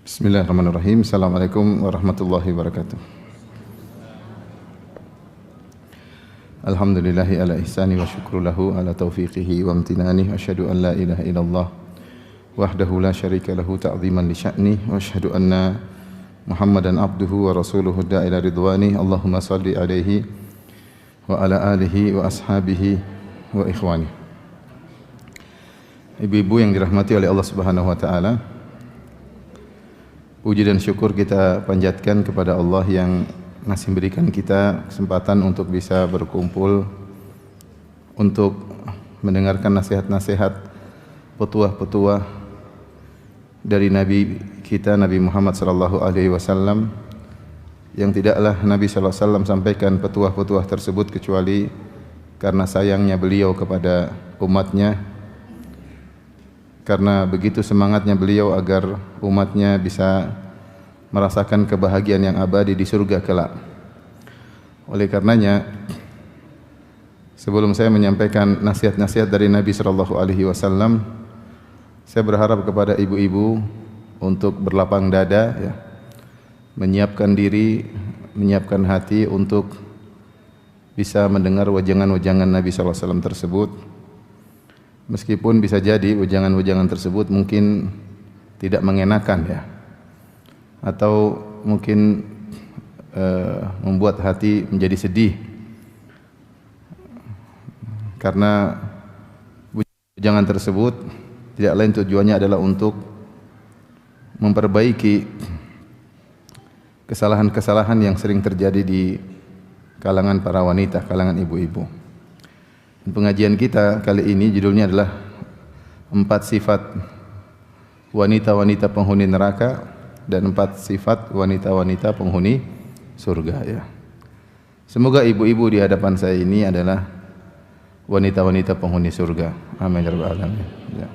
Bismillahirrahmanirrahim. Assalamualaikum warahmatullahi wabarakatuh. Alhamdulillahi ala ihsani wa syukru lahu ala taufiqihi wa amtinani. Asyhadu an la ilaha illallah wahdahu la syarika lahu ta'ziman li sya'ni wa asyhadu anna Muhammadan abduhu wa rasuluhu da'ila ridwani. Allahumma salli alaihi wa ala alihi wa ashabihi wa ikhwani. Ibu-ibu yang dirahmati oleh Allah Subhanahu wa taala, puji dan syukur kita panjatkan kepada Allah yang masih memberikan kita kesempatan untuk bisa berkumpul untuk mendengarkan nasihat-nasihat, petuah-petuah dari Nabi kita Nabi Muhammad sallallahu alaihi wasallam, yang tidaklah Nabi sallallahu alaihi wasallam sampaikan petuah-petuah tersebut kecuali karena sayangnya beliau kepada umatnya, karena begitu semangatnya beliau agar umatnya bisa merasakan kebahagiaan yang abadi di surga kelak. Oleh karenanya, sebelum saya menyampaikan nasihat-nasihat dari Nabi sallallahu alaihi wasallam, saya berharap kepada ibu-ibu untuk berlapang dada, ya, menyiapkan diri, menyiapkan hati untuk bisa mendengar wajangan-wajangan Nabi sallallahu alaihi wasallam tersebut. Meskipun bisa jadi ujangan-ujangan tersebut mungkin tidak mengenakan, ya, atau mungkin membuat hati menjadi sedih, karena ujangan tersebut tidak lain tujuannya adalah untuk memperbaiki kesalahan-kesalahan yang sering terjadi di kalangan para wanita, kalangan ibu-ibu. Pengajian kita kali ini judulnya adalah 4 sifat wanita-wanita penghuni neraka dan 4 sifat wanita-wanita penghuni surga, ya. Semoga ibu-ibu di hadapan saya ini adalah wanita-wanita penghuni surga. Amin ya rabbal alamin, ya.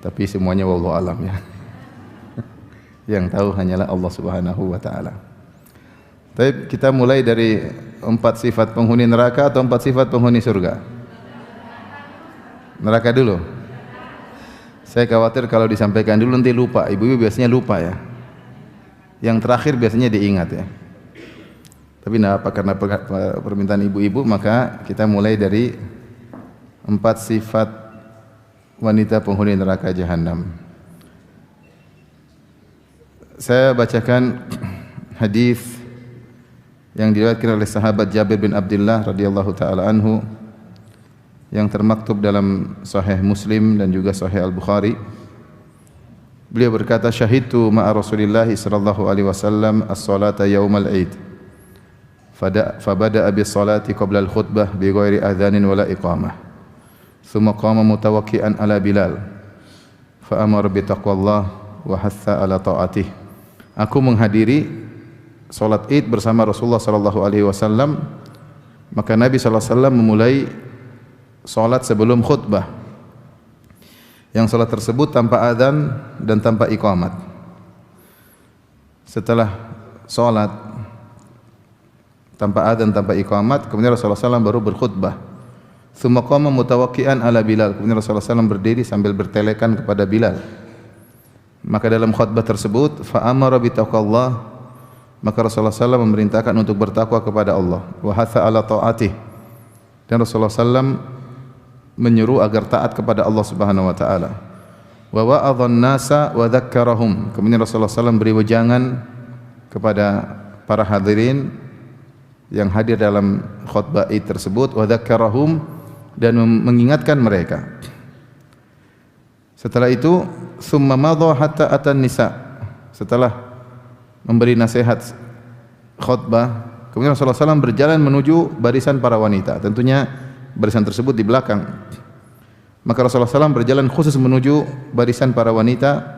Tapi semuanya wallahu alam, ya. Yang tahu hanyalah Allah Subhanahu wa taala. Tapi kita mulai dari 4 sifat penghuni neraka atau 4 sifat penghuni surga? Neraka dulu. Saya khawatir kalau disampaikan dulu nanti lupa. Ibu-ibu biasanya lupa, ya. Yang terakhir biasanya diingat, ya. Tapi tidak apa, karena permintaan ibu-ibu maka kita mulai dari 4 sifat wanita penghuni neraka jahanam. Saya bacakan hadis yang diriwayatkan oleh sahabat Jabir bin Abdullah radhiyallahu taala anhu, yang termaktub dalam Sahih Muslim dan juga Sahih Al-Bukhari. Beliau berkata, "Syahidtu ma'a Rasulillah sallallahu alaihi wasallam as-salata yaumal Eid. Fabada'a bis-salati qabla al-khutbah bi ghairi adzanin wala iqamah. Tsumma qama mutawakki'an ala Bilal. Fa amara bi taqwallah wa hatha ala ta'atih." Aku menghadiri salat Id bersama Rasulullah sallallahu alaihi wasallam, maka Nabi sallallahu alaihi wasallam memulai salat sebelum khutbah. Yang salat tersebut tanpa adzan dan tanpa iqamat. Setelah salat tanpa adzan tanpa iqamat, kemudian Rasulullah SAW baru berkhutbah. Tsumma qama mutawakki'an ala Bilal. Kemudian Rasulullah SAW berdiri sambil bertelekan kepada Bilal. Maka dalam khutbah tersebut, fa amara bi taqwallah, maka Rasulullah SAW memerintahkan untuk bertakwa kepada Allah. Wa hatha ala ta'atih, dan Rasulullah SAW menyuruh agar taat kepada Allah Subhanahu wa taala. Wa wa'adhan nasa wa dzakkarahum. Kemudian Rasulullah SAW beri wejangan kepada para hadirin yang hadir dalam khutbah Id tersebut, wa dzakkarahum, dan mengingatkan mereka. Setelah itu, summa madha hatta atan nisa. Setelah memberi nasihat khutbah, kemudian Rasulullah SAW berjalan menuju barisan para wanita. Tentunya barisan tersebut di belakang. Maka Rasulullah SAW berjalan khusus menuju barisan para wanita.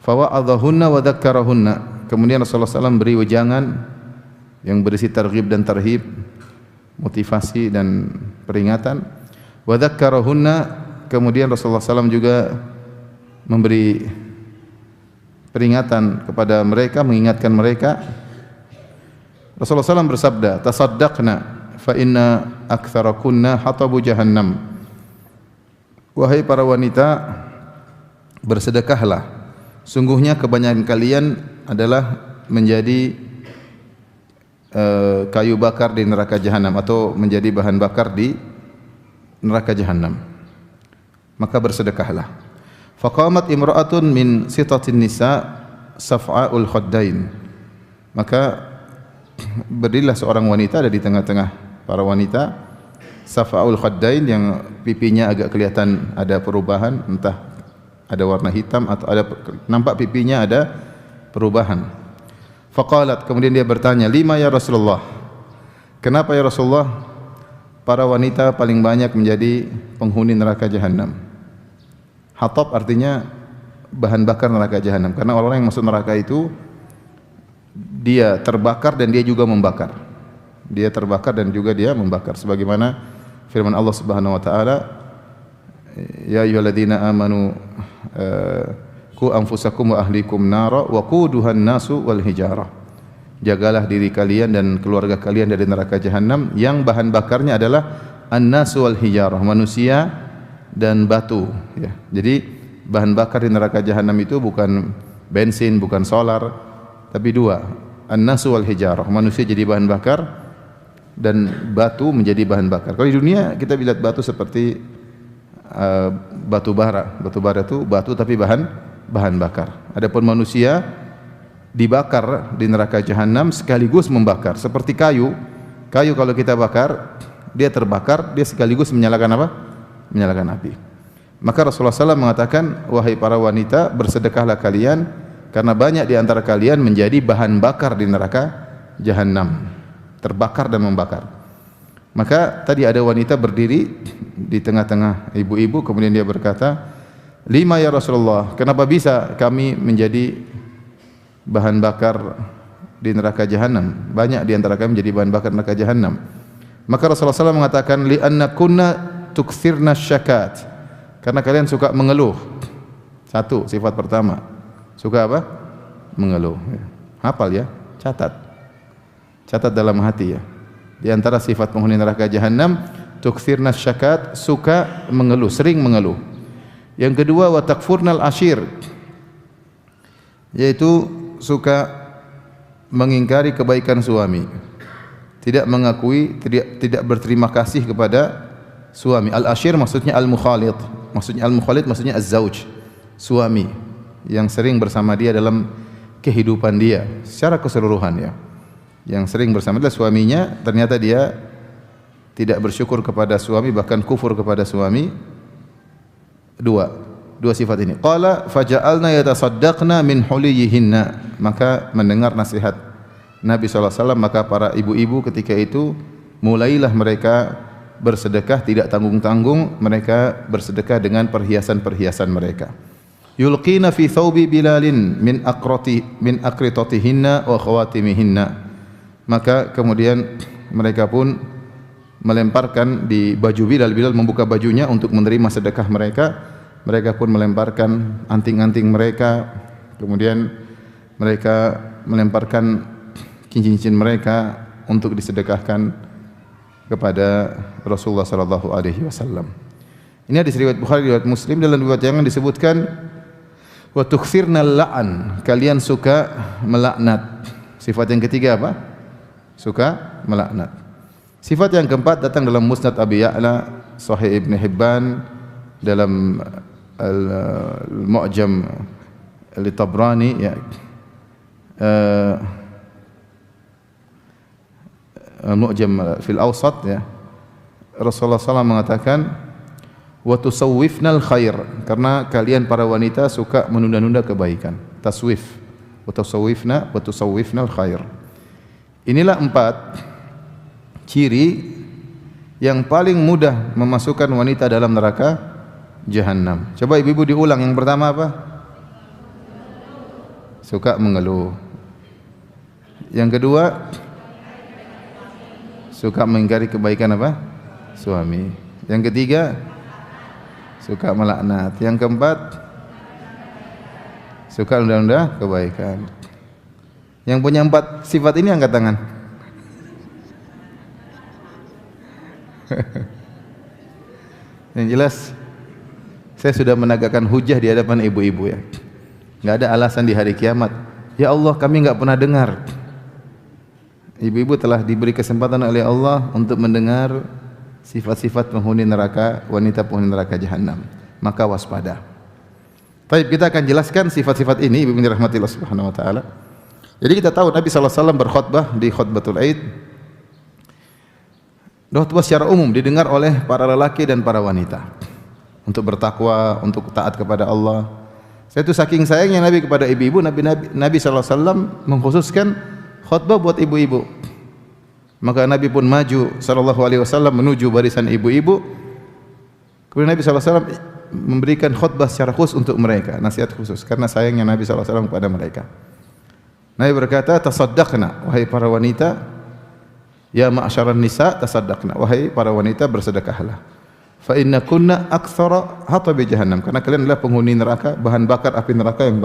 Fawa'adhahunna wa dzakkarahunna. Kemudian Rasulullah SAW beri wejangan yang berisi targhib dan tarhib, motivasi dan peringatan. Wa dzakkarahunna. Kemudian Rasulullah SAW juga memberi peringatan kepada mereka, mengingatkan mereka. Rasulullah SAW bersabda, "Tasaddaqna fa inna aktsarakunna hatabu jahannam." Wahai para wanita, bersedekahlah, Sungguhnya kebanyakan kalian adalah menjadi kayu bakar di neraka jahanam atau menjadi bahan bakar di neraka jahanam. Maka bersedekahlah. Faqamat imra'atun min sitatin nisa saf'aul khaddain. Maka berdirilah seorang wanita ada di tengah-tengah para wanita, saf'aul khaddain, yang pipinya agak kelihatan ada perubahan, entah ada warna hitam atau ada nampak pipinya ada perubahan. Faqalat, kemudian dia bertanya, lima ya Rasulullah, kenapa ya Rasulullah para wanita paling banyak menjadi penghuni neraka jahanam? Hatab artinya bahan bakar neraka jahanam, karena orang yang masuk neraka itu dia terbakar dan dia juga membakar. Dia terbakar dan juga dia membakar, sebagaimana firman Allah Subhanahu wa taala, ya ayyuhalladzina amanu qu anfusakum wa ahlikum nara wa quduhan nasu wal hijarah. Jagalah diri kalian dan keluarga kalian dari neraka jahanam yang bahan bakarnya adalah an-nasu wal hijarah, manusia dan batu, ya. Jadi bahan bakar di neraka jahanam itu bukan bensin, bukan solar, tapi dua, an-nasu wal hijarah, manusia jadi bahan bakar dan batu menjadi bahan bakar. Kalau di dunia kita lihat batu seperti batu bara. Batu bara itu batu tapi bahan bakar. Adapun manusia dibakar di neraka jahanam sekaligus membakar, seperti kayu. Kayu kalau kita bakar, dia terbakar, dia sekaligus menyalakan apa? Menyalakan api. Maka Rasulullah SAW mengatakan, wahai para wanita, bersedekahlah kalian, karena banyak di antara kalian menjadi bahan bakar di neraka jahanam, terbakar dan membakar. Maka tadi ada wanita berdiri di tengah-tengah ibu-ibu, kemudian dia berkata, lima ya Rasulullah, kenapa bisa kami menjadi bahan bakar di neraka jahanam? Banyak di antara kami menjadi bahan bakar neraka jahanam. Maka Rasulullah SAW mengatakan, li'anna kunna tukthirna syakat, karena kalian suka mengeluh. Satu, sifat pertama, suka apa? Mengeluh. Hafal ya, catat dalam hati ya. Di antara sifat penghuni neraka jahanam, tukthirna syakat, suka mengeluh, sering mengeluh. Yang kedua, wa takfurnal ashir, yaitu suka mengingkari kebaikan suami, tidak mengakui, tidak berterima kasih kepada suami. Al-ashir maksudnya al-mukhalid, maksudnya az-zauj, suami yang sering bersama dia dalam kehidupan dia secara keseluruhan, ya. Yang sering bersama dia suaminya, ternyata dia tidak bersyukur kepada suami, bahkan kufur kepada suami. Dua sifat ini. Qala faja'alna yatasaddaqna min huliyihinna, maka mendengar nasihat Nabi SAW, maka para ibu-ibu ketika itu mulailah mereka bersedekah tidak tanggung-tanggung, mereka bersedekah dengan perhiasan-perhiasan mereka. Yulqina fi thawbi Bilalin min aqritatihinna wa khawatimihinna, maka kemudian mereka pun melemparkan di baju Bilal. Bilal membuka bajunya untuk menerima sedekah mereka. Mereka pun melemparkan anting-anting mereka, kemudian mereka melemparkan cincin-cincin mereka untuk disedekahkan kepada Rasulullah sallallahu alaihi wasallam. Ini hadis riwayat Bukhari, riwayat Muslim. Dalam riwayat yang disebutkan wa tukthirna la'an, kalian suka melaknat. Sifat yang ketiga apa? Suka melaknat. Sifat yang keempat datang dalam Musnad Abi Ya'la, Sahih Ibn Hibban, dalam Al-Mu'jam Al-Tabrani, ya, Al-Mu'jam fil Awsat, ya. Rasulullah SAW mengatakan, wa tusawwifnal khair, karena kalian para wanita suka menunda-nunda kebaikan. Taswif, wa tusawwifnal khair. Inilah 4 ciri yang paling mudah memasukkan wanita dalam neraka jahanam. Coba ibu-ibu diulang. Yang pertama apa? Suka mengeluh. Yang kedua, suka mengingkari kebaikan apa? Suami. Yang ketiga, suka melaknat. Yang keempat, suka nunda-nunda kebaikan. Yang punya 4 sifat ini angkat tangan. Yang jelas saya sudah menegakkan hujah di hadapan ibu-ibu, ya. Enggak ada alasan di hari kiamat. Ya Allah, kami enggak pernah dengar. Ibu-ibu telah diberi kesempatan oleh Allah untuk mendengar sifat-sifat penghuni neraka, wanita penghuni neraka jahanam. Maka waspada. Baik, kita akan jelaskan sifat-sifat ini, ibu-ibu dirahmati Allah Subhanahu wa taala. Jadi kita tahu Nabi sallallahu alaihi wasallam berkhutbah di khutbatul Aid. Khutbah secara umum didengar oleh para lelaki dan para wanita untuk bertakwa, untuk taat kepada Allah. Saya itu saking sayangnya Nabi kepada ibu-ibu, Nabi sallallahu alaihi wasallam mengkhususkan khutbah buat ibu-ibu. Maka Nabi pun maju sallallahu alaihi wasallam menuju barisan ibu-ibu. Kemudian Nabi sallallahu alaihi wasallam memberikan khutbah secara khusus untuk mereka, nasihat khusus karena sayangnya Nabi sallallahu alaihi wasallam kepada mereka. Nabi berkata, "Tasaddaqna, wahai para wanita, ya ma'syaran nisa, tasaddaqna, wahai para wanita bersedekahlah. Fa inna kunna aktsara hatabi jahannam, karena kalian adalah penghuni neraka, bahan bakar api neraka yang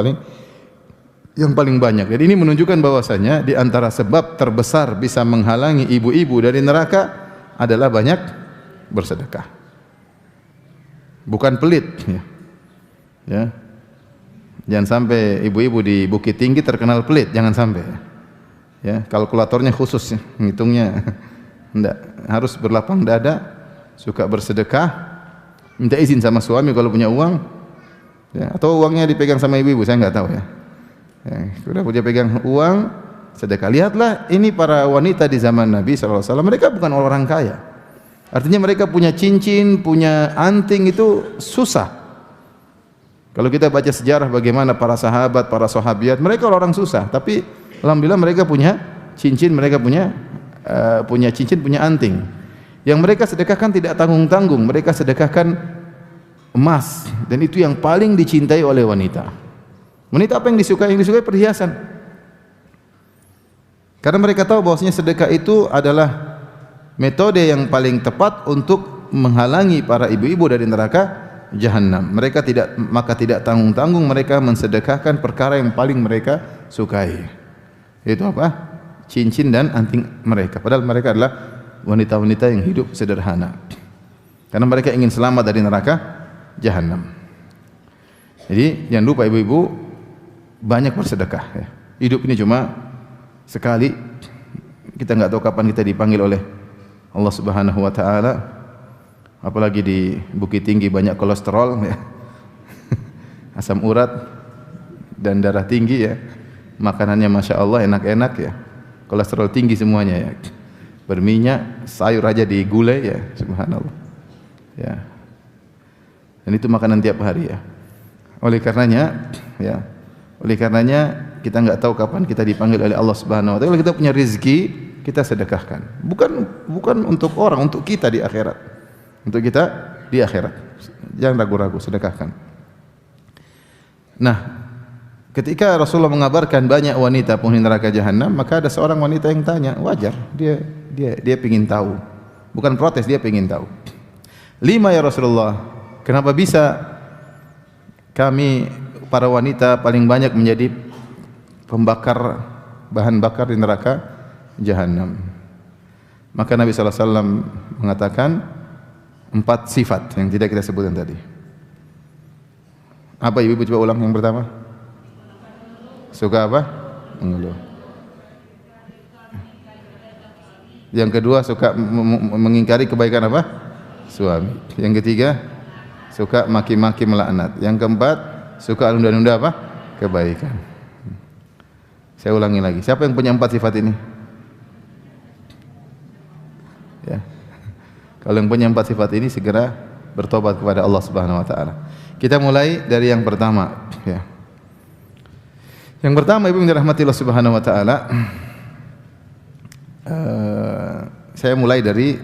paling banyak." Jadi ini menunjukkan bahwasanya di antara sebab terbesar bisa menghalangi ibu-ibu dari neraka adalah banyak bersedekah. Bukan pelit, ya. Jangan sampai ibu-ibu di Bukit Tinggi terkenal pelit, jangan sampai. Ya, kalkulatornya khusus ya, ngitungnya. Enggak, harus berlapang dada, suka bersedekah, minta izin sama suami kalau punya uang. Ya, atau uangnya dipegang sama ibu-ibu, saya enggak tahu ya. Sudah dia pegang uang, sedekah. Lihatlah ini para wanita di zaman Nabi SAW, mereka bukan orang kaya. Artinya mereka punya cincin, punya anting itu susah. Kalau kita baca sejarah bagaimana para sahabat, para sahabiat, mereka orang susah, tapi alhamdulillah mereka punya cincin, mereka punya cincin, punya anting. Yang mereka sedekahkan tidak tanggung-tanggung, mereka sedekahkan emas, dan itu yang paling dicintai oleh wanita. Wanita apa yang disukai? Yang disukai perhiasan. Karena mereka tahu bahwasanya sedekah itu adalah metode yang paling tepat untuk menghalangi para ibu-ibu dari neraka jahanam. Mereka tidak tanggung-tanggung mereka mensedekahkan perkara yang paling mereka sukai. Itu apa? Cincin dan anting mereka. Padahal mereka adalah wanita-wanita yang hidup sederhana. Karena mereka ingin selamat dari neraka jahanam. Jadi jangan lupa ibu-ibu banyak bersedekah ya. Hidup ini cuma sekali. Kita enggak tahu kapan kita dipanggil oleh Allah Subhanahu wa taala. Apalagi di Bukit Tinggi banyak kolesterol ya. Asam urat dan darah tinggi ya. Makanannya Masya Allah enak-enak ya. Kolesterol tinggi semuanya ya. Berminyak, sayur aja digulai ya, subhanallah. Ya. Dan itu makanan tiap hari ya. Oleh karenanya kita enggak tahu kapan kita dipanggil oleh Allah Subhanahu wa taala. Kalau kita punya rezeki, kita sedekahkan. Bukan untuk orang, untuk kita di akhirat. Untuk kita di akhirat. Jangan ragu-ragu, sedekahkan. Nah, ketika Rasulullah mengabarkan banyak wanita penghuni neraka jahanam, maka ada seorang wanita yang tanya, wajar, dia ingin tahu. Bukan protes, dia ingin tahu. 5 ya Rasulullah, kenapa bisa kami para wanita paling banyak menjadi bahan bakar di neraka jahanam? Maka Nabi sallallahu alaihi wasallam mengatakan 4 sifat yang tidak kita sebutkan tadi. Apa ibu coba ulang yang pertama? Suka apa? Mengeluh. Yang kedua suka mengingkari kebaikan apa? Suami. Yang ketiga suka maki-maki melaknat. Yang keempat suka nunda-nunda apa? Kebaikan. Saya ulangi lagi. Siapa yang punya 4 sifat ini? Ya. Kalau yang punya 4 sifat ini segera bertobat kepada Allah Subhanahu wa taala. Kita mulai dari yang pertama, ya. Yang pertama, ibu yang dirahmati Allah Subhanahu wa taala, saya mulai dari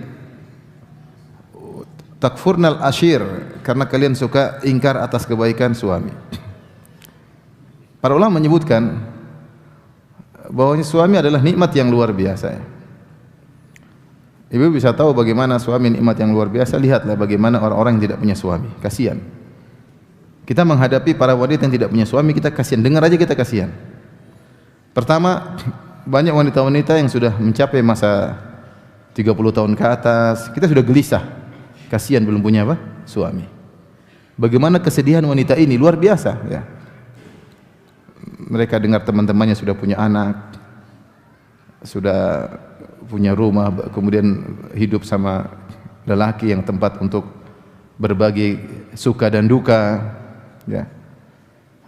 takfurnal ashir, karena kalian suka ingkar atas kebaikan suami. Para ulama menyebutkan bahwa suami adalah nikmat yang luar biasa. Ibu bisa tahu bagaimana suami nikmat yang luar biasa. Lihatlah bagaimana orang-orang yang tidak punya suami, kasihan. Kita menghadapi para wanita yang tidak punya suami, kita kasihan. Dengar aja kita kasihan. Pertama, banyak wanita-wanita yang sudah mencapai masa 30 tahun ke atas, kita sudah gelisah. Kasihan belum punya apa? Suami. Bagaimana kesedihan wanita ini luar biasa ya. mereka dengar teman-temannya sudah punya anak, sudah punya rumah, kemudian hidup sama lelaki yang tempat untuk berbagi suka dan duka, ya.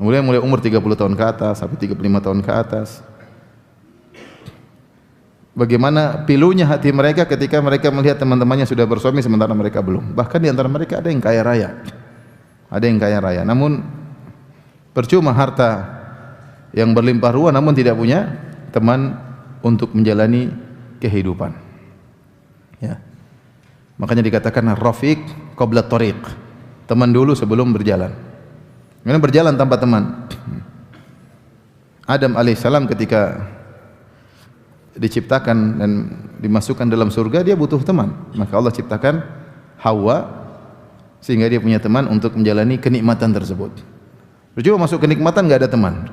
Kemudian mulai umur 30 tahun ke atas sampai 35 tahun ke atas. Bagaimana pilunya hati mereka ketika mereka melihat teman-temannya sudah bersuami sementara mereka belum. Bahkan di antara mereka ada yang kaya raya. Ada yang kaya raya, namun percuma harta yang berlimpah ruah namun tidak punya teman untuk menjalani kehidupan. Ya. Makanya dikatakan rafiq qabla tariq. Teman dulu sebelum berjalan. Karena berjalan tanpa teman. Adam alaihissalam ketika diciptakan dan dimasukkan dalam surga dia butuh teman. Maka Allah ciptakan Hawa sehingga dia punya teman untuk menjalani kenikmatan tersebut. Percuma masuk kenikmatan enggak ada teman.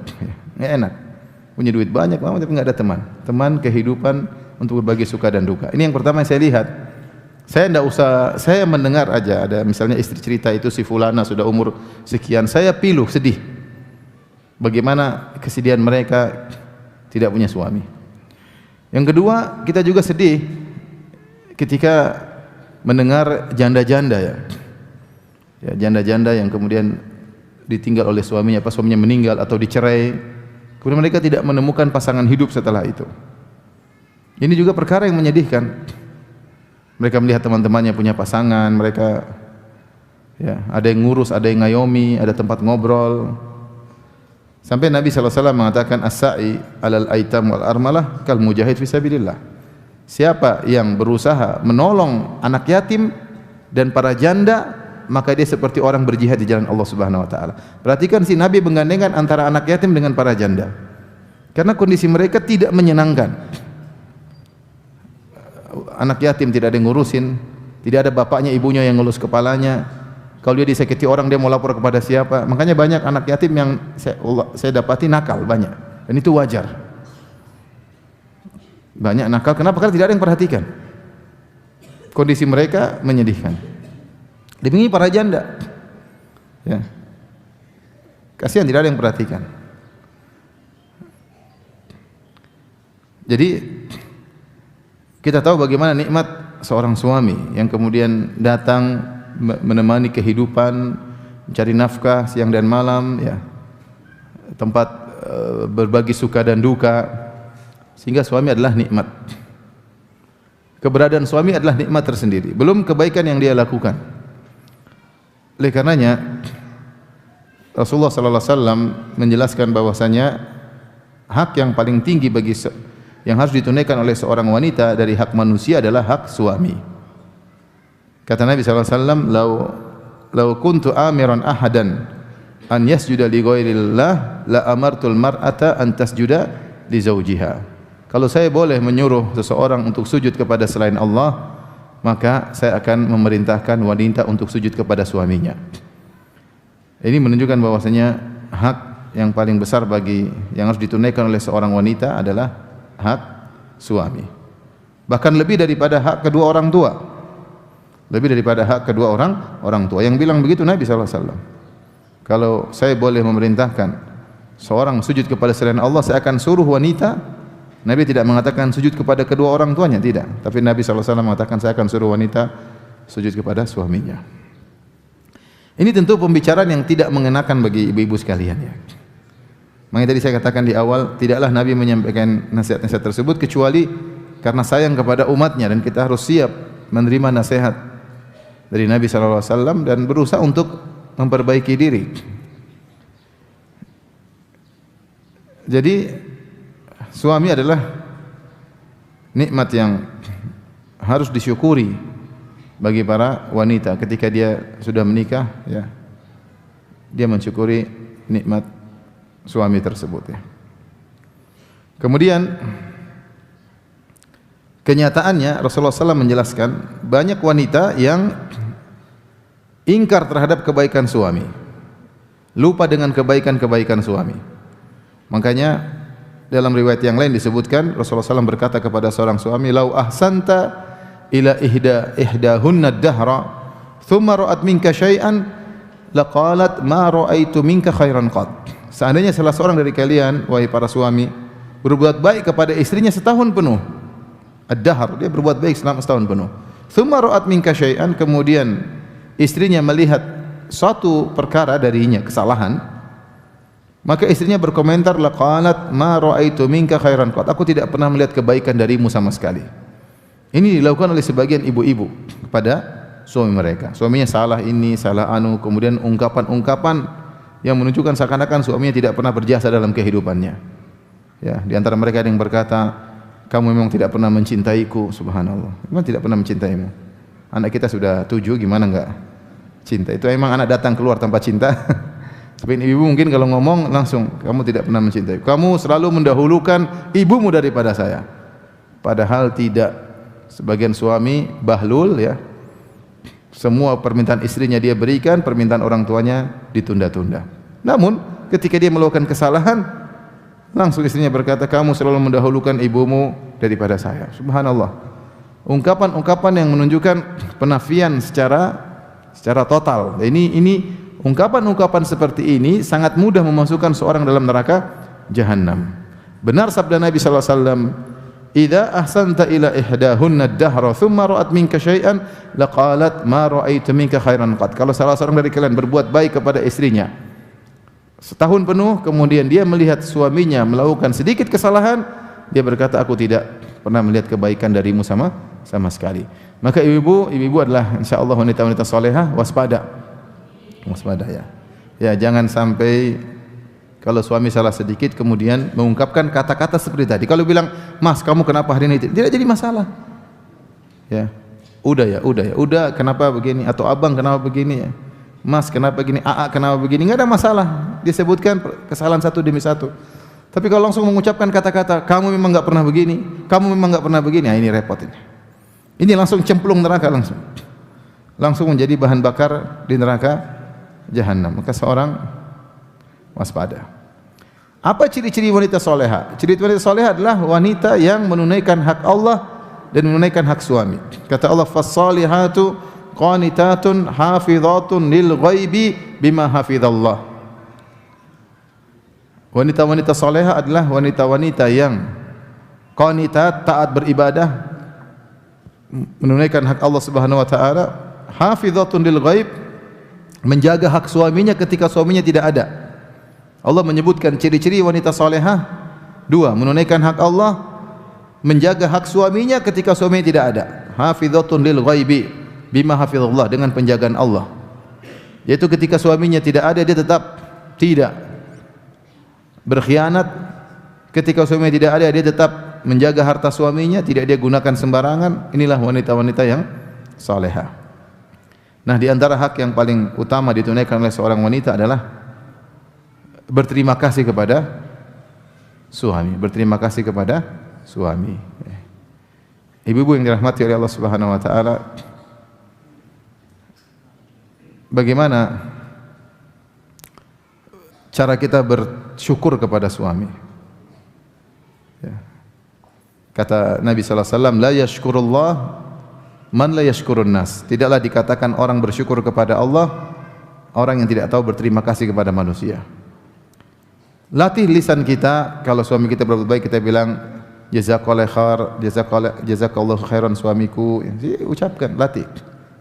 Enggak enak. Punya duit banyak tapi enggak ada teman. Teman kehidupan untuk berbagi suka dan duka. Ini yang pertama yang saya lihat. Saya enggak usah, saya mendengar aja ada misalnya istri cerita itu si fulana sudah umur sekian, saya pilu sedih. Bagaimana kesedihan mereka tidak punya suami. Yang kedua, kita juga sedih ketika mendengar janda-janda ya. Ya, janda-janda yang kemudian ditinggal oleh suaminya, pas suaminya meninggal atau dicerai, kemudian mereka tidak menemukan pasangan hidup setelah itu. Ini juga perkara yang menyedihkan. Mereka melihat teman-temannya punya pasangan, mereka ya, ada yang ngurus, ada yang ngayomi, ada tempat ngobrol. Sampai Nabi SAW mengatakan as-sa'i alal aitam wal armalah kal mujahid fisabilillah. Siapa yang berusaha menolong anak yatim dan para janda, maka dia seperti orang berjihad di jalan Allah Subhanahu wa taala. Perhatikan si Nabi menggandengkan antara anak yatim dengan para janda. Karena kondisi mereka tidak menyenangkan. Anak yatim tidak ada yang ngurusin, tidak ada bapaknya, ibunya yang ngelus kepalanya. Kalau dia disakiti orang dia mau lapor kepada siapa? Makanya banyak anak yatim yang saya dapati nakal banyak. Dan itu wajar. Banyak nakal, kenapa? Karena tidak ada yang perhatikan. Kondisi mereka menyedihkan. Demi para janda, ya, kasihan tidak ada yang perhatikan. Jadi kita tahu bagaimana nikmat seorang suami yang kemudian datang menemani kehidupan, mencari nafkah siang dan malam, ya, tempat berbagi suka dan duka, sehingga suami adalah nikmat. Keberadaan suami adalah nikmat tersendiri. Belum kebaikan yang dia lakukan. Oleh karenanya Rasulullah sallallahu alaihi wasallam menjelaskan bahwasanya hak yang paling tinggi bagi yang harus ditunaikan oleh seorang wanita dari hak manusia adalah hak suami. Kata Nabi sallallahu alaihi wasallam, "Lau kuntu amiran ahadan an yasjuda li ghairillah la amartul mar'ata an tasjuda li zawjiha." Kalau saya boleh menyuruh seseorang untuk sujud kepada selain Allah, maka saya akan memerintahkan wanita untuk sujud kepada suaminya. Ini menunjukkan bahwasanya hak yang paling besar bagi yang harus ditunaikan oleh seorang wanita adalah hak suami. Bahkan lebih daripada hak kedua orang tua. Lebih daripada hak kedua orang tua. Yang bilang begitu Nabi sallallahu alaihi wasallam. Kalau saya boleh memerintahkan seorang sujud kepada selain Allah, saya akan suruh wanita. Nabi tidak mengatakan sujud kepada kedua orang tuanya, tidak. Tapi Nabi SAW mengatakan saya akan suruh wanita sujud kepada suaminya. Ini tentu pembicaraan yang tidak mengenakan bagi ibu-ibu sekalian, ya. Makanya tadi saya katakan di awal, tidaklah Nabi menyampaikan nasihat-nasihat tersebut kecuali karena sayang kepada umatnya, dan kita harus siap menerima nasihat dari Nabi SAW dan berusaha untuk memperbaiki diri. Jadi suami adalah nikmat yang harus disyukuri bagi para wanita ketika dia sudah menikah, ya. Dia mensyukuri nikmat suami tersebut, ya. Kemudian kenyataannya Rasulullah SAW menjelaskan banyak wanita yang ingkar terhadap kebaikan suami, lupa dengan kebaikan-kebaikan suami. Makanya dalam riwayat yang lain disebutkan Rasulullah SAW berkata kepada seorang suami, "Lau ahsanta ila ihdahunna ad-dahra, thumma ra'at minka syai'an, laqalat ma ra'aitu minka khairan qad." seandainya salah seorang dari kalian, wahai para suami, berbuat baik kepada istrinya setahun penuh, ad-dahr, dia berbuat baik selama setahun penuh, thumma ra'at minka syai'an, kemudian istrinya melihat suatu perkara darinya, kesalahan, maka istrinya berkomentar, laqalat ma ra'aitu minka khairan qat, aku tidak pernah melihat kebaikan darimu sama sekali. Ini dilakukan oleh sebagian ibu-ibu kepada suami mereka. Suaminya salah ini, salah anu, kemudian ungkapan-ungkapan yang menunjukkan seakan-akan suaminya tidak pernah berjasa dalam kehidupannya. Ya, di antara mereka ada yang berkata, kamu memang tidak pernah mencintaiku, subhanallah. Memang tidak pernah mencintaimu. Anak kita sudah 7, gimana enggak cinta? Itu emang anak datang keluar tanpa cinta. Tapi ibu mungkin kalau ngomong langsung, kamu tidak pernah mencintai. Kamu selalu mendahulukan ibumu daripada saya. Padahal tidak. Sebagian suami bahlul, ya. Semua permintaan istrinya dia berikan, permintaan orang tuanya ditunda-tunda. Namun ketika dia melakukan kesalahan, langsung istrinya berkata, kamu selalu mendahulukan ibumu daripada saya. Subhanallah. Ungkapan-ungkapan yang menunjukkan penafian secara total. Ini ungkapan-ungkapan seperti ini sangat mudah memasukkan seorang dalam neraka jahanam. Benar sabda Nabi sallallahu alaihi wasallam, "Idza ahsanta ila ihdahunna ad-dahra thumma ra'at minka syai'an laqalat ma ra'aitu minka khairan qat." Kalau salah seorang dari kalian berbuat baik kepada istrinya setahun penuh, kemudian dia melihat suaminya melakukan sedikit kesalahan, dia berkata, aku tidak pernah melihat kebaikan darimu sama sekali. Maka ibu-ibu adalah insyaallah wanita-wanita salehah, waspada ya. Ya, jangan sampai kalau suami salah sedikit kemudian mengungkapkan kata-kata seperti tadi. Kalau bilang, "Mas, kamu kenapa hari ini?" tidak jadi masalah. Ya. Udah kenapa begini, atau Abang kenapa begini ya? Mas kenapa begini, Aa kenapa begini? Enggak ada masalah. Disebutkan kesalahan satu demi satu. Tapi kalau langsung mengucapkan kata-kata, "Kamu memang enggak pernah begini, kamu memang enggak pernah begini." Nah, ini repot ini. Ini langsung cemplung neraka langsung. Langsung menjadi bahan bakar di neraka jahanam. Maka seorang waspada. Apa ciri-ciri wanita soleha? Ciri wanita soleha adalah wanita yang menunaikan hak Allah dan menunaikan hak suami. Kata Allah, "Fas-salihatu qanitatun hafizatun lil ghaibi bima hafizallah." Wanita-wanita soleha adalah wanita-wanita yang qanitat, taat beribadah, menunaikan hak Allah Subhanahu wa taala, hafizatun lil ghaib, menjaga hak suaminya ketika suaminya tidak ada. Allah menyebutkan ciri-ciri wanita salehah dua, menunaikan hak Allah, menjaga hak suaminya ketika suaminya tidak ada. Hafizatun lil ghaibi bima hafizallah, dengan penjagaan Allah. Yaitu ketika suaminya tidak ada, dia tetap tidak berkhianat. Ketika suaminya tidak ada, dia tetap menjaga harta suaminya, tidak dia gunakan sembarangan. Inilah wanita-wanita yang salehah. Nah, di antara hak yang paling utama ditunaikan oleh seorang wanita adalah berterima kasih kepada suami, berterima kasih kepada suami. Ibu-ibu yang dirahmati oleh Allah Subhanahu wa taala, bagaimana cara kita bersyukur kepada suami? Ya. Kata Nabi sallallahu alaihi wasallam, la yashkurullah man la yashkurun nas. Tidaklah dikatakan orang bersyukur kepada Allah orang yang tidak tahu berterima kasih kepada manusia. Latih lisan kita, kalau suami kita berbuat baik kita bilang jazakallahu khair, jazakallahu khairan suamiku. Ucapkan, latih.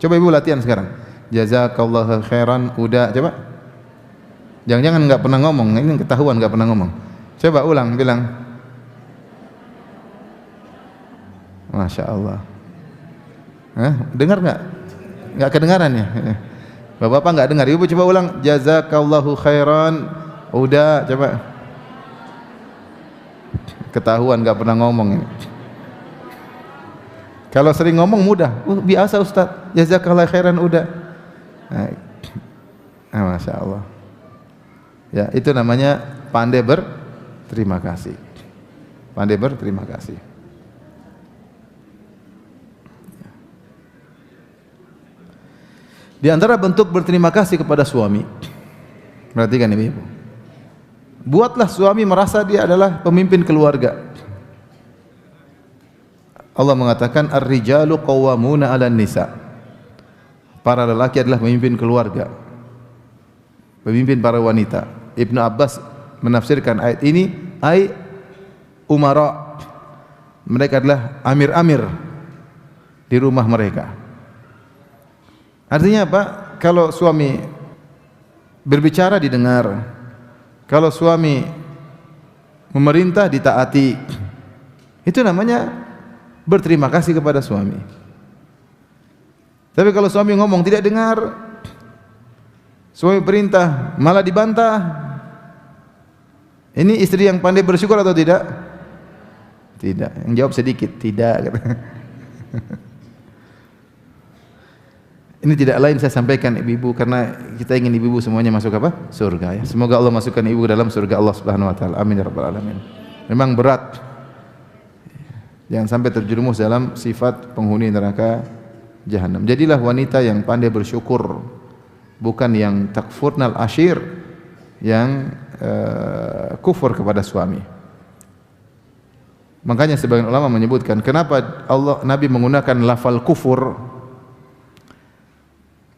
Coba ibu latihan sekarang. Jazakallahu khairan, udah, coba. Jangan-jangan enggak pernah ngomong, ini ketahuan enggak pernah ngomong. Coba ulang, bilang. Masya Allah. Dengar enggak? Enggak kedengaran ya? Bapak-bapak enggak dengar. Ibu coba ulang, jazakallahu khairan. Udah, coba. Ketahuan enggak pernah ngomong ini. Kalau sering ngomong mudah. Biasa Ustaz. Jazakallahu khairan, udah. Masya Allah. Ya, itu namanya pandai berterima kasih. Pandai berterima kasih. Di antara bentuk berterima kasih kepada suami, perhatikan ibu-ibu, buatlah suami merasa dia adalah pemimpin keluarga. Allah mengatakan ar-rijalu qawwamuna 'alan nisa. Para lelaki adalah pemimpin keluarga, pemimpin para wanita. Ibnu Abbas menafsirkan ayat ini ai umara. Mereka adalah amir-amir di rumah mereka. Artinya apa? Kalau suami berbicara didengar, kalau suami memerintah ditaati. Itu namanya berterima kasih kepada suami. Tapi kalau suami ngomong tidak dengar, suami perintah malah dibantah, ini istri yang pandai bersyukur atau tidak? Tidak. Yang jawab sedikit, tidak. Ini tidak lain saya sampaikan ibu-ibu karena kita ingin ibu-ibu semuanya masuk apa? Surga ya. Semoga Allah masukkan ibu ke dalam surga Allah Subhanahu wa taala. Amin ya rabbal alamin. Memang berat. Jangan sampai terjerumus dalam sifat penghuni neraka jahanam. Jadilah wanita yang pandai bersyukur, bukan yang takfurnal ashir, yang kufur kepada suami. Makanya sebagian ulama menyebutkan kenapa Nabi menggunakan lafal kufur,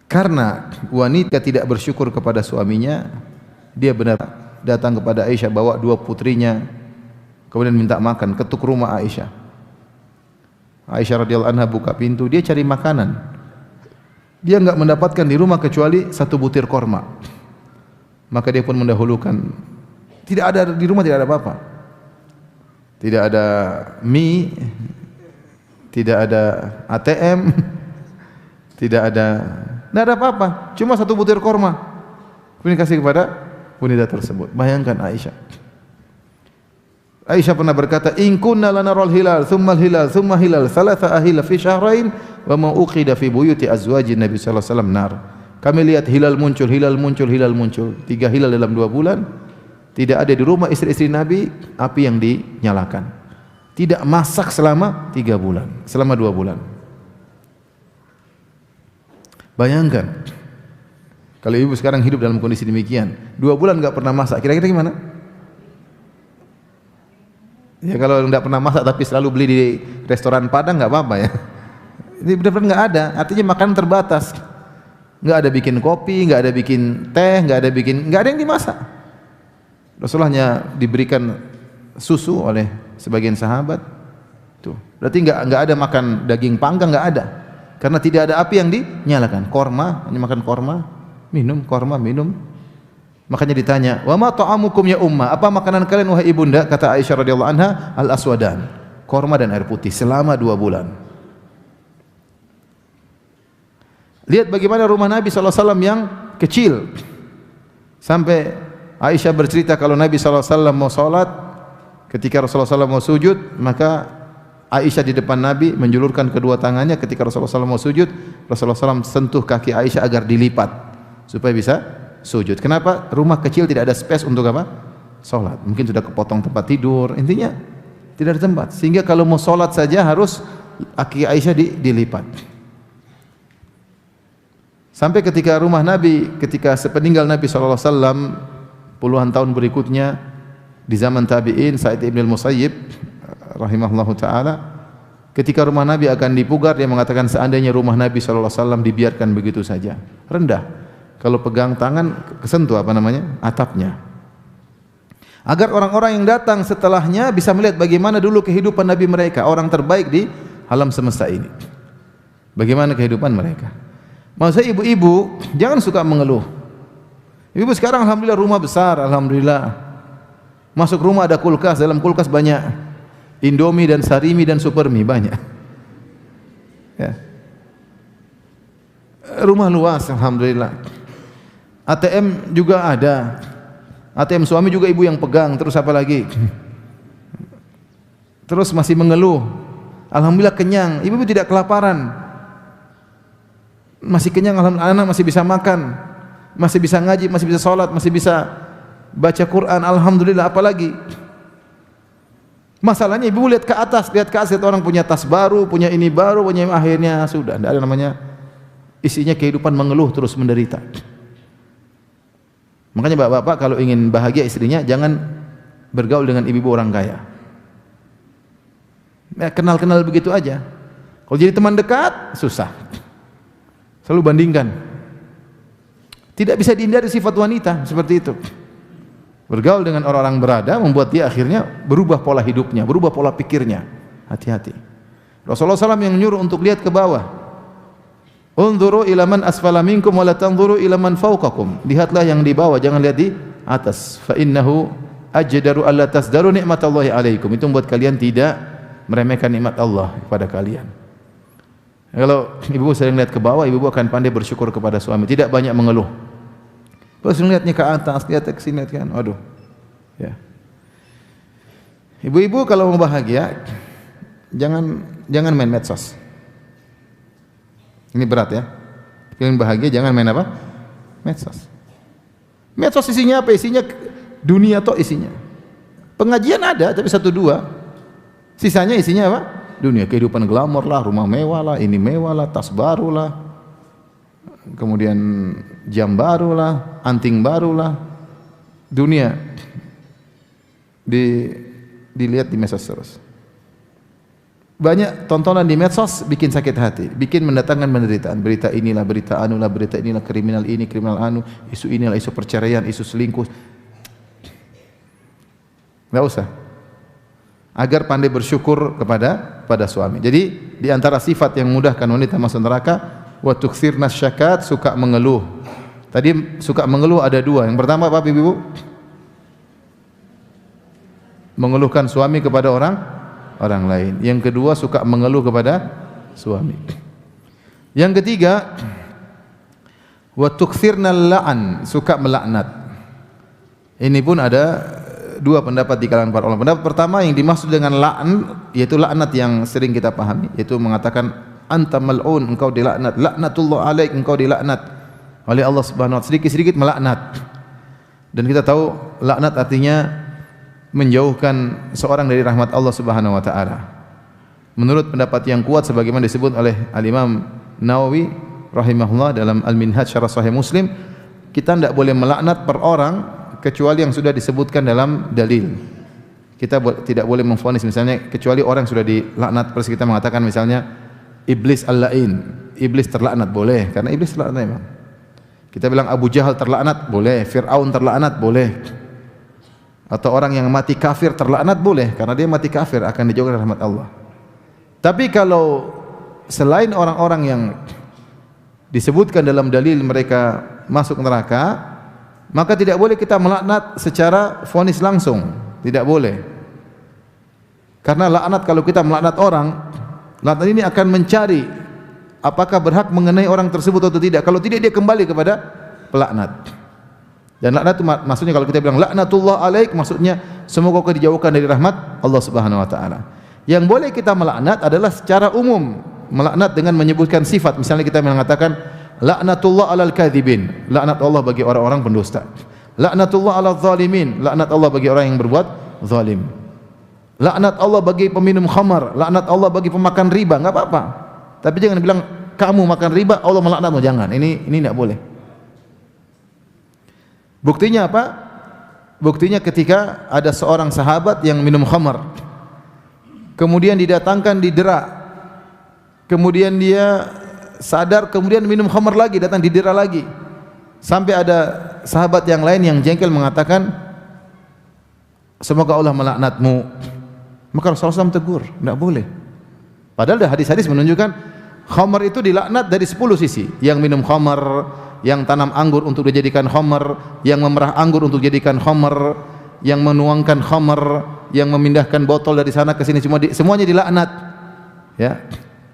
karena wanita tidak bersyukur kepada suaminya. Dia benar datang kepada Aisyah bawa 2 putrinya, kemudian minta makan, ketuk rumah Aisyah. Aisyah radhiyallahu anha buka pintu, dia cari makanan. Dia enggak mendapatkan di rumah kecuali 1 butir korma. Maka dia pun mendahulukan. Tidak ada di rumah, tidak ada apa-apa. Tidak ada mie, tidak ada ATM, tidak ada apa-apa, cuma 1 butir korma. Kemudian kasih kepada wanita tersebut. Bayangkan Aisyah. Aisyah pernah berkata, "In kunna lanaral hilal, thumma al-hilal, thumma hilal, thalatha ahila fi syahrain, wa ma uqida fi buyuti azwajin Nabi sallallahu alaihi wasallam nar." Kami lihat hilal muncul, hilal muncul, hilal muncul. 3 hilal dalam 2 bulan. Tidak ada di rumah istri-istri Nabi api yang dinyalakan. Tidak masak selama 3 bulan, selama 2 bulan. Bayangkan kalau ibu sekarang hidup dalam kondisi demikian, 2 bulan enggak pernah masak, kira-kira gimana? Ya kalau enggak pernah masak tapi selalu beli di restoran Padang enggak apa-apa ya. Ini benar-benar enggak ada, artinya makanan terbatas. Enggak ada bikin kopi, enggak ada bikin teh, enggak ada yang dimasak. Rasulullah hanya diberikan susu oleh sebagian sahabat. Tuh, berarti enggak ada makan daging panggang, enggak ada. Karena tidak ada api yang dinyalakan. Korma, hanya makan korma, minum. Makanya ditanya, "Wa ma ta'amukum ya umma?" Apa makanan kalian wahai ibunda? Kata Aisyah radhiyallahu anha, "Al-aswadan." Korma dan air putih selama 2 bulan. Lihat bagaimana rumah Nabi sallallahu alaihi wasallam yang kecil. Sampai Aisyah bercerita kalau Nabi sallallahu alaihi wasallam mau salat, ketika Rasulullah sallallahu mau sujud, maka Aisyah di depan Nabi menjulurkan kedua tangannya. Ketika Rasulullah SAW mau sujud, Rasulullah SAW sentuh kaki Aisyah agar dilipat supaya bisa sujud. Kenapa? Rumah kecil tidak ada space untuk apa? Salat. Mungkin sudah kepotong tempat tidur. Intinya tidak ada tempat. Sehingga kalau mau salat saja harus kaki Aisyah dilipat. Sampai ketika rumah Nabi, ketika sepeninggal Nabi SAW puluhan tahun berikutnya di zaman tabi'in, Sa'id ibn al-Musayyib rahimahullahu ta'ala, ketika rumah Nabi akan dipugar, dia mengatakan seandainya rumah Nabi SAW dibiarkan begitu saja, rendah, kalau pegang tangan kesentuh atapnya, agar orang-orang yang datang setelahnya bisa melihat bagaimana dulu kehidupan Nabi mereka, orang terbaik di alam semesta ini, bagaimana kehidupan mereka. Maksudnya ibu-ibu jangan suka mengeluh. Ibu sekarang alhamdulillah rumah besar, alhamdulillah, masuk rumah ada kulkas, dalam kulkas banyak Indomie dan Sarimi dan Supermi banyak. Ya. Rumah luas, alhamdulillah. ATM juga ada. ATM suami juga ibu yang pegang. Terus apa lagi? Terus masih mengeluh. Alhamdulillah kenyang. Ibu tidak kelaparan. Masih kenyang, alhamdulillah. Anak masih bisa makan, masih bisa ngaji, masih bisa sholat, masih bisa baca Quran. Alhamdulillah. Apalagi? Masalahnya ibu lihat ke atas, lihat orang punya tas baru, punya ini baru, punya akhirnya sudah tidak ada namanya isinya kehidupan mengeluh terus menderita. Makanya bapak-bapak kalau ingin bahagia istrinya jangan bergaul dengan ibu-ibu orang kaya. Ya, kenal-kenal begitu aja. Kalau jadi teman dekat susah. Selalu bandingkan. Tidak bisa dihindari sifat wanita seperti itu. Bergaul dengan orang-orang berada membuat dia akhirnya berubah pola hidupnya, berubah pola pikirnya. Hati-hati. Rasulullah SAW yang nyuruh untuk lihat ke bawah. Unzuru ila man asfala minkum wa la tanzuru ila man fawqakum. Lihatlah yang di bawah, jangan lihat di atas. Fa innahu ajdaru alla tasdaru nikmatallahi alaikum. Itu membuat kalian tidak meremehkan nikmat Allah kepada kalian. Kalau ibu sering lihat ke bawah, ibu akan pandai bersyukur kepada suami, tidak banyak mengeluh. Terus lihatnya ke atas, lihat ke sini kan, aduh. Ya. Ibu-ibu kalau mau bahagia, jangan main medsos. Ini berat ya. Ingin bahagia jangan main apa? Medsos. Medsos isinya apa? Isinya dunia toh isinya. Pengajian ada tapi 1-2. Sisanya isinya apa? Dunia, kehidupan glamor lah, rumah mewah lah, ini mewah lah, tas baru lah. Kemudian jam baru lah, anting baru lah. Dunia dilihat di medsos terus. Banyak tontonan di medsos bikin sakit hati, bikin mendatangkan penderitaan. Berita inilah, berita anulah, berita inilah, kriminal ini, kriminal anu, isu inilah, isu perceraian, isu selingkuh. Enggak usah. Agar pandai bersyukur kepada suami. Jadi di antara sifat yang memudahkan wanita masuk neraka, wa tuktsirnas syakat, suka mengeluh. Tadi suka mengeluh ada 2. Yang pertama apa Ibu? Mengeluhkan suami kepada orang lain. Yang kedua suka mengeluh kepada suami. Yang ketiga wa tuktsirnal la'an, suka melaknat. Ini pun ada 2 pendapat di kalangan para ulama. Pendapat pertama yang dimaksud dengan la'an yaitu laknat yang sering kita pahami, yaitu mengatakan anta mal'un, engkau dilaknat, laknatullah alaik, engkau dilaknat oleh Allah Subhanahu wa taala, sedikit-sedikit melaknat. Dan kita tahu laknat artinya menjauhkan seorang dari rahmat Allah Subhanahu wa taala. Menurut pendapat yang kuat sebagaimana disebut oleh Al-Imam Nawawi rahimahullah dalam Al-Minhaj Syarah Sahih Muslim, kita tidak boleh melaknat per orang kecuali yang sudah disebutkan dalam dalil. Kita tidak boleh memvonis misalnya kecuali orang yang sudah dilaknat. Terus kita mengatakan misalnya iblis al-la'in, iblis terlaknat, boleh karena iblis terlaknat memang. Kita bilang Abu Jahal terlaknat, boleh. Fir'aun terlaknat, boleh. Atau orang yang mati kafir terlaknat, boleh karena dia mati kafir akan dijauhkan dari rahmat Allah. Tapi kalau selain orang-orang yang disebutkan dalam dalil mereka masuk neraka, maka tidak boleh kita melaknat secara vonis langsung, tidak boleh. Karena laknat, kalau kita melaknat orang, laknat ini akan mencari apakah berhak mengenai orang tersebut atau tidak. Kalau tidak, dia kembali kepada pelaknat. Dan laknat itu maksudnya kalau kita bilang laknatullah alaik, maksudnya semoga kau dijauhkan dari rahmat Allah Subhanahu wa taala. Yang boleh kita melaknat adalah secara umum, melaknat dengan menyebutkan sifat. Misalnya kita mengatakan laknatullah alal kadzibin, laknat Allah bagi orang-orang pendusta. Laknatullah alal zalimin, laknat Allah bagi orang yang berbuat zalim. Laknat Allah bagi peminum khamar, laknat Allah bagi pemakan riba, enggak apa-apa. Tapi jangan bilang kamu makan riba Allah melaknatmu, jangan. Ini enggak boleh. Buktinya apa? Buktinya ketika ada seorang sahabat yang minum khamar. Kemudian didatangkan didera. Kemudian dia sadar, kemudian minum khamar lagi, datang didera lagi. Sampai ada sahabat yang lain yang jengkel mengatakan, semoga Allah melaknatmu. Maka Rasulullah SAW tegur, tidak boleh. Padahal ada hadis-hadis menunjukkan khamar itu dilaknat dari 10 sisi. Yang minum khamar, yang tanam anggur untuk dijadikan khamar, yang memerah anggur untuk dijadikan khamar, yang menuangkan khamar, yang memindahkan botol dari sana ke sini, semuanya dilaknat. Ya.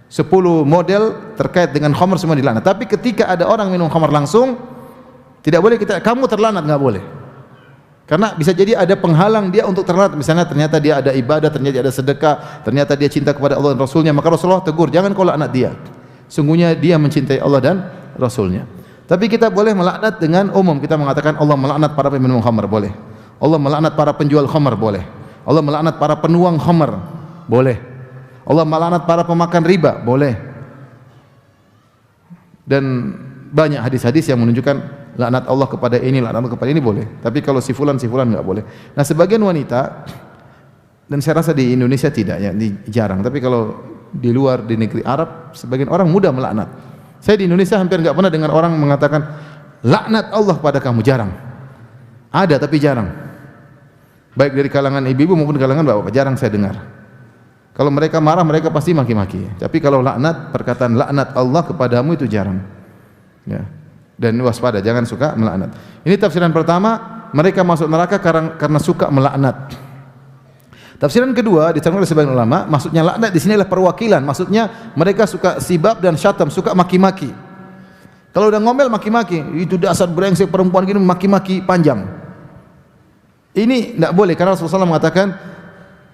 10 model terkait dengan khamar semua dilaknat. Tapi ketika ada orang minum khamar langsung, tidak boleh kita kamu terlaknat, enggak boleh. Karena bisa jadi ada penghalang dia untuk terlaknat. Misalnya ternyata dia ada ibadah, ternyata ada sedekah, ternyata dia cinta kepada Allah dan Rasulnya, maka Rasulullah tegur, jangan kau laknat dia. Sungguhnya dia mencintai Allah dan Rasulnya. Tapi kita boleh melaknat dengan umum. Kita mengatakan Allah melaknat para peminum khamar, boleh. Allah melaknat para penjual khamar, boleh. Allah melaknat para penuang khamar, boleh. Allah melaknat para pemakan riba, boleh. Dan banyak hadis-hadis yang menunjukkan laknat Allah kepada ini, laknat Allah kepada ini, boleh. Tapi kalau si fulan enggak boleh. Nah, sebagian wanita, dan saya rasa di Indonesia tidak ya, jarang. Tapi kalau di luar, di negeri Arab, sebagian orang mudah melaknat. Saya di Indonesia hampir enggak pernah dengar orang mengatakan laknat Allah pada kamu, jarang. Ada tapi jarang. baik dari kalangan ibu-ibu maupun kalangan bapak-bapak, jarang saya dengar. Kalau mereka marah, mereka pasti maki-maki. Tapi kalau laknat, perkataan laknat Allah kepadamu itu jarang. Ya. Dan waspada, jangan suka melaknat. Ini tafsiran pertama, mereka masuk neraka karena suka melaknat. Tafsiran kedua diterangkan oleh sebagian ulama, maksudnya laknat di sini adalah perwakilan. Maksudnya mereka suka sibab dan syatam, suka maki-maki. Kalau udah ngomel maki-maki, itu dasar brengsek perempuan gini, maki-maki panjang. Ini tidak boleh karena Rasulullah SAW mengatakan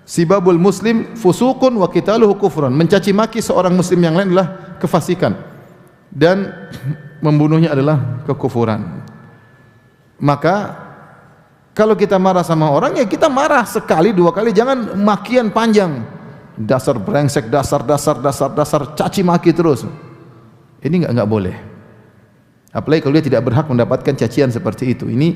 sibabul muslim fusukun wa qitaluhu kufrun. Mencaci maki seorang muslim yang lain adalah kefasikan dan membunuhnya adalah kekufuran. Maka kalau kita marah sama orang, ya kita marah sekali dua kali, jangan makian panjang. Dasar brengsek, dasar caci maki terus. Ini enggak boleh. Apalagi kalau dia tidak berhak mendapatkan cacian seperti itu. Ini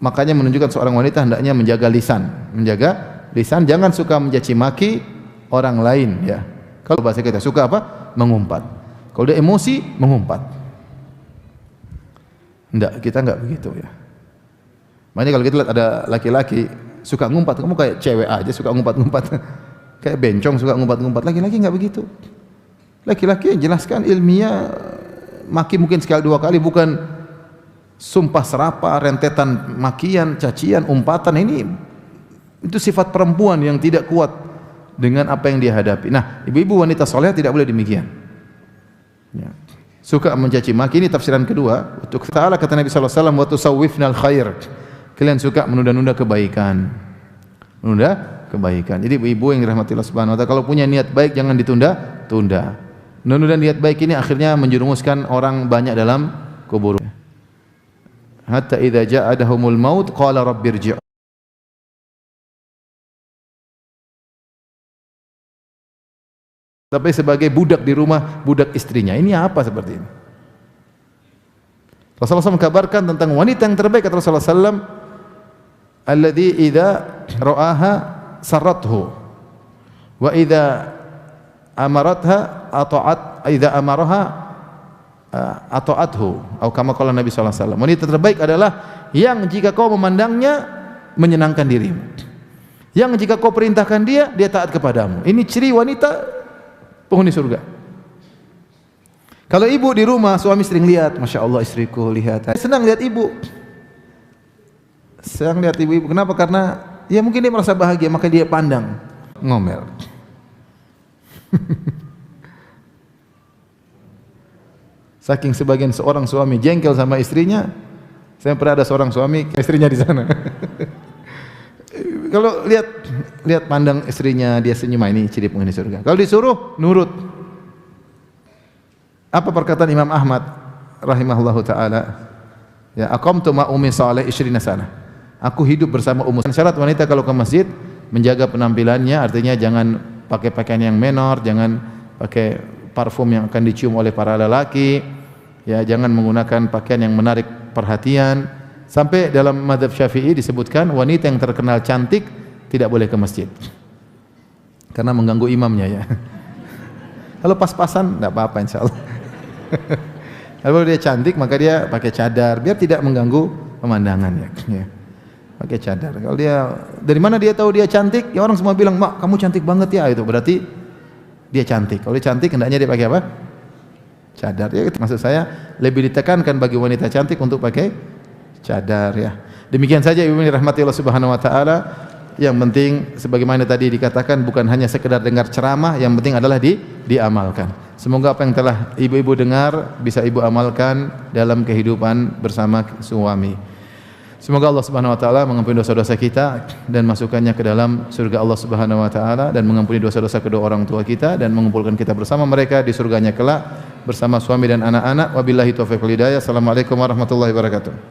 makanya menunjukkan seorang wanita hendaknya menjaga lisan, jangan suka mencaci maki orang lain, ya. Kalau bahasa kita suka apa? Mengumpat. Kalau dia emosi, mengumpat. Kita enggak begitu, ya. Makanya kalau kita lihat ada laki-laki suka ngumpat, kamu kayak cewek aja suka ngumpat-ngumpat. Kayak bencong suka ngumpat-ngumpat. Laki-laki enggak begitu. Laki-laki jelaskan ilmiah, maki mungkin sekali dua kali, bukan sumpah serapa, rentetan makian, cacian, umpatan. Ini itu sifat perempuan yang tidak kuat dengan apa yang dia hadapi. Nah, ibu-ibu wanita saleh tidak boleh demikian. Ya. Suka mencaci maki, ini tafsiran kedua. Untuk ta'ala kata Nabi sallallahu alaihi wasallam, wa tusawwifnal khair. Kalian suka menunda-nunda kebaikan. Menunda kebaikan. Jadi ibu-ibu yang dirahmati Allah Subhanahu wa taala, kalau punya niat baik jangan ditunda-tunda. Menunda niat baik ini akhirnya menjerumuskan orang banyak dalam kubur. Hatta idza jaa adahumul maut qala rabbirji'. Tapi sebagai budak di rumah, budak istrinya. Ini apa seperti ini? Rasulullah SAW mengkabarkan tentang wanita yang terbaik, kata Rasulullah SAW, alladzi idza ra'aha sarathu wa idza amaratha ata'at, idza amaraha ata'athu, atau kama qala Nabi sallallahu alaihi wasallam. Wanita terbaik adalah yang jika kau memandangnya menyenangkan dirimu, yang jika kau perintahkan dia taat kepadamu. Ini ciri wanita penghuni surga. Kalau ibu di rumah, suami sering lihat, masya Allah istriku lihat, senang lihat ibu, senang lihat ibu-ibu. Kenapa? Karena ya mungkin dia merasa bahagia, maka dia pandang, ngomel. Saking sebagian seorang suami jengkel sama istrinya, saya pernah ada seorang suami, istrinya di sana. Kalau lihat pandang istrinya, dia senyum, ini ciri penghuni surga. Kalau disuruh nurut. Apa perkataan Imam Ahmad rahimahullahu taala? Ya, aqamtu ma ummi salih 20 sana. Aku hidup bersama ummu. Syarat wanita kalau ke masjid menjaga penampilannya, artinya jangan pakai pakaian yang menor, jangan pakai parfum yang akan dicium oleh para lelaki, ya, jangan menggunakan pakaian yang menarik perhatian. Sampai dalam mazhab Syafi'i disebutkan wanita yang terkenal cantik tidak boleh ke masjid karena mengganggu imamnya, ya. Kalau pas-pasan tidak apa-apa insyaallah. Kalau dia cantik maka dia pakai cadar biar tidak mengganggu pemandangan, ya. Pakai cadar. Kalau dia, dari mana dia tahu dia cantik? Ya orang semua bilang, "Mak, kamu cantik banget ya." Itu berarti dia cantik. Kalau dia cantik hendaknya dia pakai apa? Cadar. Ya, maksud saya lebih ditekankan bagi wanita cantik untuk pakai cadar, ya. Demikian saja ibu yang dirahmati Allah Subhanahu wa taala. Yang penting sebagaimana tadi dikatakan, bukan hanya sekedar dengar ceramah, yang penting adalah diamalkan. Semoga apa yang telah ibu-ibu dengar bisa ibu amalkan dalam kehidupan bersama suami. Semoga Allah Subhanahu wa taala mengampuni dosa-dosa kita dan masukkannya ke dalam surga Allah Subhanahu wa taala, dan mengampuni dosa-dosa kedua orang tua kita, dan mengumpulkan kita bersama mereka di surganya kelak bersama suami dan anak-anak. Wabillahi taufiq wal hidayah. Assalamualaikum warahmatullahi wabarakatuh.